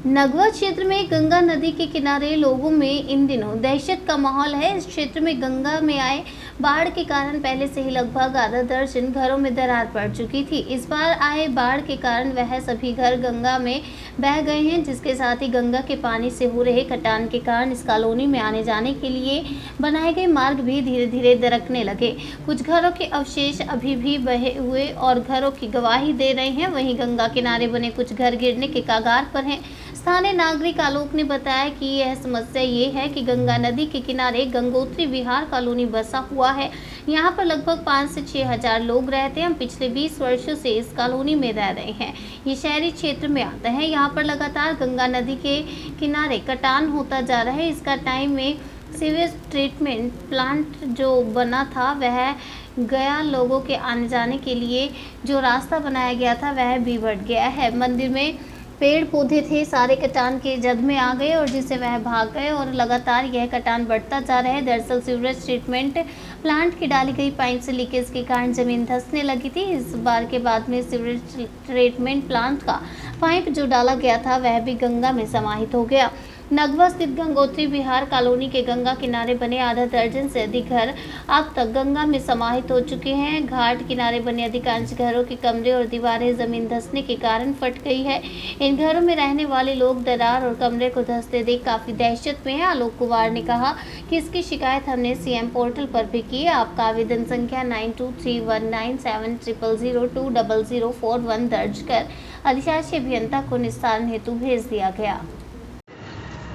नगवा क्षेत्र में गंगा नदी के किनारे लोगों में इन दिनों दहशत का माहौल है। इस क्षेत्र में गंगा में आए बाढ़ के कारण पहले से ही लगभग आधा दर्जन घरों में दरार पड़ चुकी थी। इस बार आए बाढ़ के कारण वह सभी घर गंगा में बह गए हैं, जिसके साथ ही गंगा के पानी से हो रहे कटान के कारण इस कॉलोनी में आने जाने के लिए बनाए गए मार्ग भी धीरे धीरे दरकने लगे। कुछ घरों के अवशेष अभी भी बहे हुए और घरों की गवाही दे रहे हैं। वहीं गंगा किनारे बने कुछ घर गिरने के कगार पर हैं। स्थानीय नागरिक आलोक ने बताया कि यह समस्या ये है कि गंगा नदी के किनारे गंगोत्री विहार कॉलोनी बसा हुआ है। यहाँ पर लगभग 5 से 6 हजार लोग रहते हैं। हम पिछले 20 वर्षों से इस कॉलोनी में रह रहे हैं। ये शहरी क्षेत्र में आता है। यहाँ पर लगातार गंगा नदी के किनारे कटान होता जा रहा है। इसका टाइम में सीवेज ट्रीटमेंट प्लांट जो बना था वह गया, लोगों के आने जाने के लिए जो रास्ता बनाया गया था वह भी बढ़ गया है। मंदिर में पेड़ पौधे थे, सारे कटान के जद में आ गए और जिससे वह भाग गए और लगातार यह कटान बढ़ता जा रहा है। दरअसल सीवरेज ट्रीटमेंट प्लांट की डाली गई पाइप से लीकेज के कारण जमीन धंसने लगी थी। इस बार के बाद में सीवरेज ट्रीटमेंट प्लांट का पाइप जो डाला गया था वह भी गंगा में समाहित हो गया। नगवा स्थित गंगोत्री विहार कॉलोनी के गंगा किनारे बने आधा दर्जन से अधिक घर अब तक गंगा में समाहित हो चुके हैं। घाट किनारे बने अधिकांश घरों के कमरे और दीवारें जमीन धंसने के कारण फट गई है। इन घरों में रहने वाले लोग दरार और कमरे को धंसते देख काफी दहशत में हैं। आलोक कुमार ने कहा कि इसकी शिकायत हमने सीएम पोर्टल पर भी की। आपका आवेदन संख्या 92319700020041 दर्ज कर अधिशासी अभियंता को निस्तारण हेतु भेज दिया गया।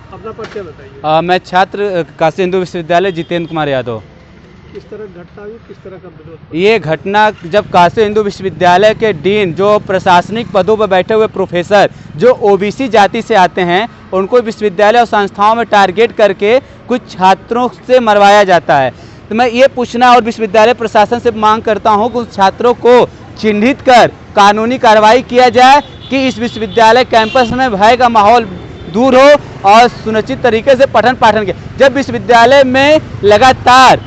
अपना परिचय बताइए। मैं छात्र काशी हिंदू विश्वविद्यालय जितेंद्र कुमार यादव। किस तरह घटना हुई, किस तरह का विरोध? ये घटना जब काशी हिंदू विश्वविद्यालय के डीन जो प्रशासनिक पदों पर बैठे हुए प्रोफेसर जो ओबीसी जाति से आते हैं उनको विश्वविद्यालय और संस्थाओं में टारगेट करके कुछ छात्रों से मरवाया जाता है। तो मैं ये पूछना और विश्वविद्यालय प्रशासन से मांग करता हूँ कि उस छात्रों को चिन्हित कर कानूनी कार्रवाई किया जाए कि इस विश्वविद्यालय कैंपस में भय का माहौल दूर हो और सुनिश्चित तरीके से पठन पाठन के। जब विश्वविद्यालय में लगातार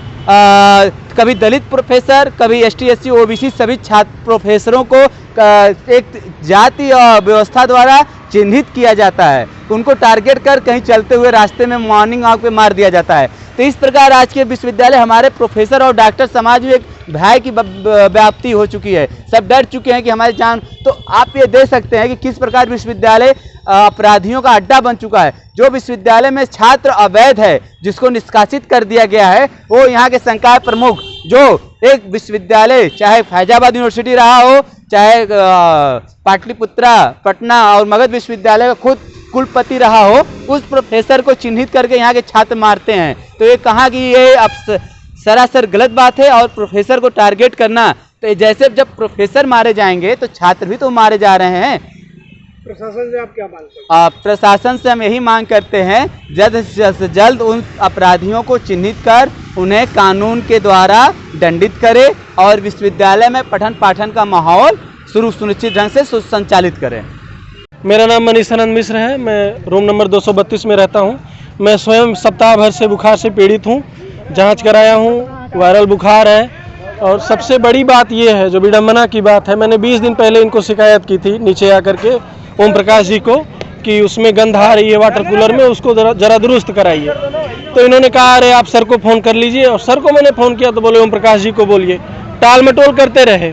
कभी दलित प्रोफेसर, कभी एसटी एससी ओबीसी सभी छात्र प्रोफेसरों को एक जाति और व्यवस्था द्वारा चिन्हित किया जाता है, उनको टारगेट कर कहीं चलते हुए रास्ते में मॉर्निंग वॉक पे मार दिया जाता है। तो इस प्रकार आज के विश्वविद्यालय हमारे प्रोफेसर और डॉक्टर समाज में एक भय की व्याप्ति हो चुकी है। सब डर चुके हैं कि हमारी जान। तो आप ये देख सकते हैं कि किस प्रकार विश्वविद्यालय अपराधियों का अड्डा बन चुका है। जो विश्वविद्यालय में छात्र अवैध है जिसको निष्कासित कर दिया गया है वो यहाँ के संकाय प्रमुख जो एक विश्वविद्यालय चाहे फैजाबाद यूनिवर्सिटी रहा हो, चाहे पाटलिपुत्रा पटना और मगध विश्वविद्यालय का खुद कुलपति रहा हो, उस प्रोफेसर को चिन्हित करके यहाँ के छात्र मारते हैं। तो ये कहा कि ये अब सरासर गलत बात है और प्रोफेसर को टारगेट करना, तो जैसे जब प्रोफेसर मारे जाएंगे तो छात्र भी तो मारे जा रहे हैं। प्रशासन से आप क्या मांग करते हैं? प्रशासन से हम यही मांग करते हैं जल्द से जल्द उन अपराधियों को चिन्हित कर उन्हें कानून के द्वारा दंडित करे और विश्वविद्यालय में पठन पाठन का माहौल सुनिश्चित ढंग से संचालित करें। मेरा नाम मनीषानंद मिश्र है। मैं रूम नंबर 232 में रहता हूँ। मैं स्वयं सप्ताह भर से बुखार से पीड़ित हूँ। जांच कराया हूँ, वायरल बुखार है। और सबसे बड़ी बात ये है, जो विडम्बना की बात है, मैंने 20 दिन पहले इनको शिकायत की थी नीचे आकर के ओम प्रकाश जी को कि उसमें गंध आ रही है वाटर कूलर में, उसको जरा दुरुस्त कराइए। तो इन्होंने कहा अरे आप सर को फ़ोन कर लीजिए, और सर को मैंने फ़ोन किया तो बोले ओम प्रकाश जी को बोलिए। टाल मटोल करते रहे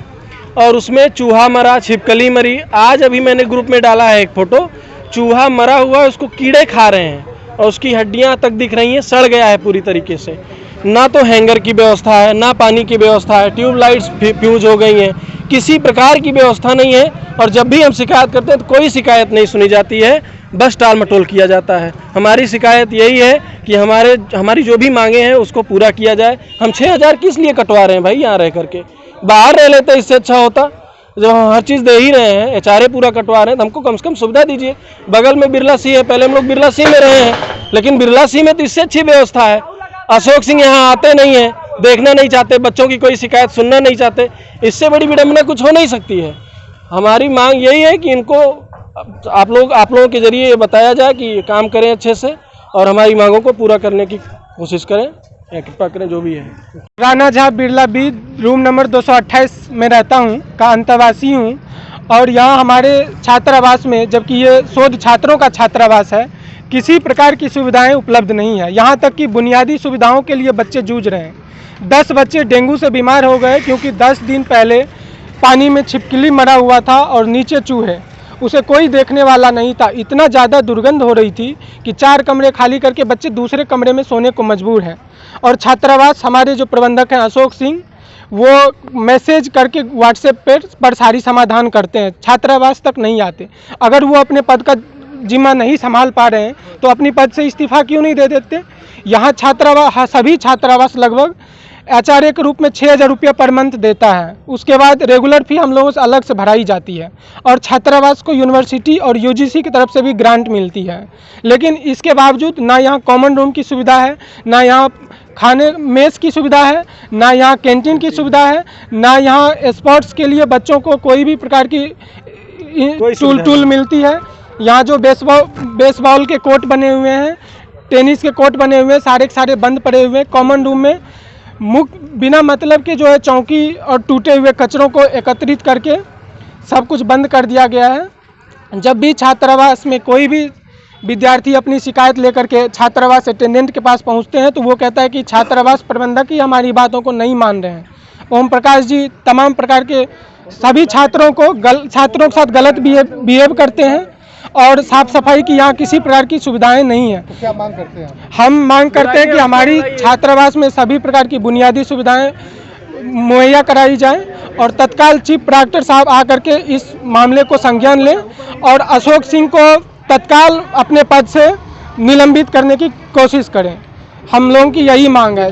और उसमें चूहा मरा, छिपकली मरी। आज अभी मैंने ग्रुप में डाला है एक फ़ोटो, चूहा मरा हुआ है, उसको कीड़े खा रहे हैं और उसकी हड्डियाँ तक दिख रही हैं, सड़ गया है पूरी तरीके से। ना तो हैंगर की व्यवस्था है, ना पानी की व्यवस्था है, ट्यूबलाइट्स फ्यूज हो गई हैं, किसी प्रकार की व्यवस्था नहीं है। और जब भी हम शिकायत करते हैं तो कोई शिकायत नहीं सुनी जाती है, बस टाल मटोल किया जाता है। हमारी शिकायत यही है कि हमारी जो भी मांगे हैं उसको पूरा किया जाए। हम 6000 किस लिए कटवा रहे हैं भाई? यहाँ रह करके बाहर रह लेते इससे अच्छा होता। जब हम हर चीज़ दे ही रहे हैं, HRA पूरा कटवा रहे हैं, तो हमको कम से कम सुविधा दीजिए। बगल में बिरला सी है, पहले हम लोग बिरला सी में रहे हैं, लेकिन बिरला सी में तो इससे अच्छी व्यवस्था है। अशोक सिंह यहाँ आते नहीं हैं, देखना नहीं चाहते, बच्चों की कोई शिकायत सुनना नहीं चाहते। इससे बड़ी विडम्बना कुछ हो नहीं सकती है। हमारी मांग यही है कि इनको आप लोगों के जरिए ये बताया जाए कि ये काम करें अच्छे से और हमारी मांगों को पूरा करने की कोशिश करें या कृपा करें, जो भी है। Rana Jha Birla B room number 228 में रहता हूँ, का अंतवासी हूँ। और यहाँ हमारे छात्रावास में, जबकि ये शोध छात्रों का छात्रावास है, किसी प्रकार की सुविधाएं उपलब्ध नहीं है। यहाँ तक कि बुनियादी सुविधाओं के लिए बच्चे जूझ रहे हैं। 10 बच्चे डेंगू से बीमार हो गए क्योंकि 10 दिन पहले पानी में छिपकली मरा हुआ था और नीचे चूहे, उसे कोई देखने वाला नहीं था। इतना ज़्यादा दुर्गंध हो रही थी कि 4 कमरे खाली करके बच्चे दूसरे कमरे में सोने को मजबूर हैं। और छात्रावास हमारे जो प्रबंधक हैं अशोक सिंह, वो मैसेज करके व्हाट्सएप पर सारी समाधान करते हैं, छात्रावास तक नहीं आते। अगर वो अपने पद का जिम्मा नहीं संभाल पा रहे हैं तो अपनी पद से इस्तीफा क्यों नहीं दे देते। यहाँ छात्रावास, सभी छात्रावास लगभग आचार्य के रूप में 6,000 रुपया पर मंथ देता है। उसके बाद रेगुलर फी हम लोगों से अलग से भराई जाती है और छात्रावास को यूनिवर्सिटी और यूजीसी की तरफ से भी ग्रांट मिलती है। लेकिन इसके बावजूद ना यहाँ कॉमन रूम की सुविधा है, ना यहाँ खाने मेस की सुविधा है, ना यहाँ कैंटीन की सुविधा है, ना यहाँ स्पोर्ट्स के लिए बच्चों को कोई भी प्रकार की टूल मिलती है। यहाँ जो बेसबॉल के कोर्ट बने हुए हैं, टेनिस के कोर्ट बने हुए हैं, सारे के सारे बंद पड़े हुए हैं। कॉमन रूम में बिना मतलब के जो है चौकी और टूटे हुए कचरों को एकत्रित करके सब कुछ बंद कर दिया गया है। जब भी छात्रावास में कोई भी विद्यार्थी अपनी शिकायत लेकर के छात्रावास अटेंडेंट के पास पहुंचते हैं तो वो कहता है कि छात्रावास प्रबंधक ही हमारी बातों को नहीं मान रहे हैं। ओम प्रकाश जी तमाम प्रकार के सभी छात्रों के साथ गलत बिहेव करते हैं और साफ सफाई की यहाँ किसी प्रकार की सुविधाएं नहीं है। तो क्या मांग करते हैं आप? हम मांग करते हैं कि हमारी छात्रावास में सभी प्रकार की बुनियादी सुविधाएं मुहैया कराई जाएं और तत्काल चीफ प्रॉक्टर साहब आकर के इस मामले को संज्ञान लें और अशोक सिंह को तत्काल अपने पद से निलंबित करने की कोशिश करें। हम लोगों की यही मांग है।